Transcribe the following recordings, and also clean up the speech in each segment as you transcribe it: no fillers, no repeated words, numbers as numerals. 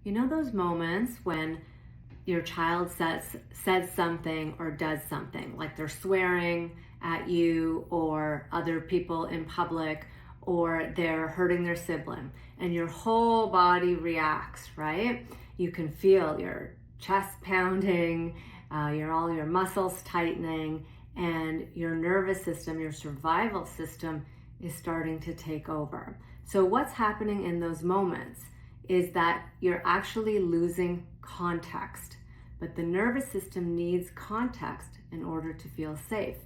You know those moments when your child says something or does something, like they're swearing at you or other people in public, or they're hurting their sibling, and your whole body reacts, right? You can feel your chest pounding, all your muscles tightening, and your nervous system, your survival system is starting to take over. So what's happening in those moments is that you're actually losing context, but the nervous system needs context in order to feel safe.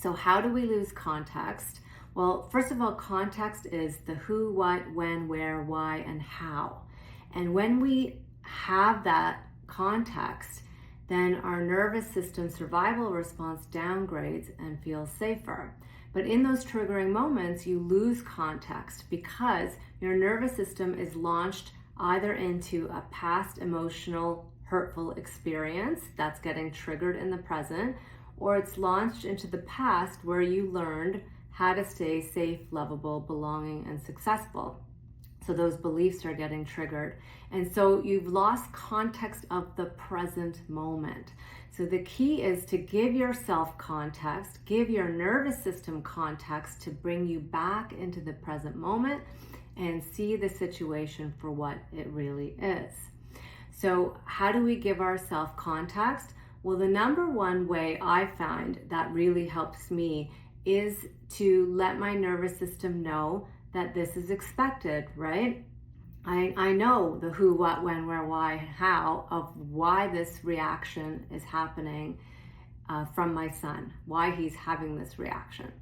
So how do we lose context? Well, first of all, context is the who, what, when, where, why, and how. And when we have that context, then our nervous system survival response downgrades and feels safer. But in those triggering moments, you lose context because your nervous system is launched either into a past emotional hurtful experience that's getting triggered in the present, or it's launched into the past where you learned how to stay safe, lovable, belonging, and successful. So those beliefs are getting triggered. And so you've lost context of the present moment. So the key is to give yourself context, give your nervous system context to bring you back into the present moment and see the situation for what it really is. So how do we give ourselves context? Well, the number one way I find that really helps me is to let my nervous system know that this is expected, right? I know the who, what, when, where, why, how of why this reaction is happening from my son, why he's having this reaction.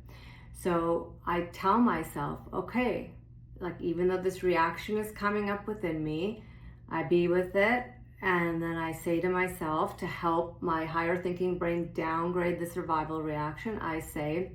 So I tell myself, okay, like even though this reaction is coming up within me, I be with it. And then I say to myself, to help my higher thinking brain downgrade the survival reaction, I say,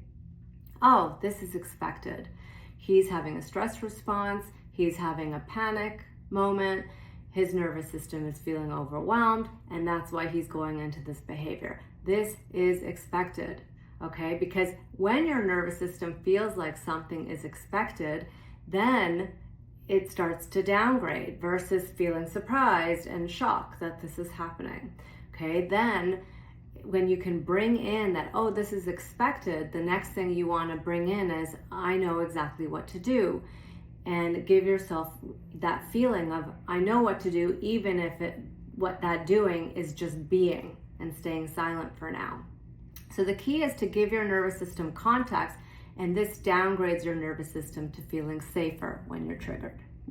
oh, this is expected. He's having a stress response. He's having a panic moment. His nervous system is feeling overwhelmed, and that's why he's going into this behavior. This is expected, okay? Because when your nervous system feels like something is expected, then it starts to downgrade versus feeling surprised and shocked that this is happening, okay? Then when you can bring in that, oh, this is expected, the next thing you want to bring in is, I know exactly what to do. And give yourself that feeling of, I know what to do, even if what that doing is just being and staying silent for now. So the key is to give your nervous system context, and this downgrades your nervous system to feeling safer when you're triggered.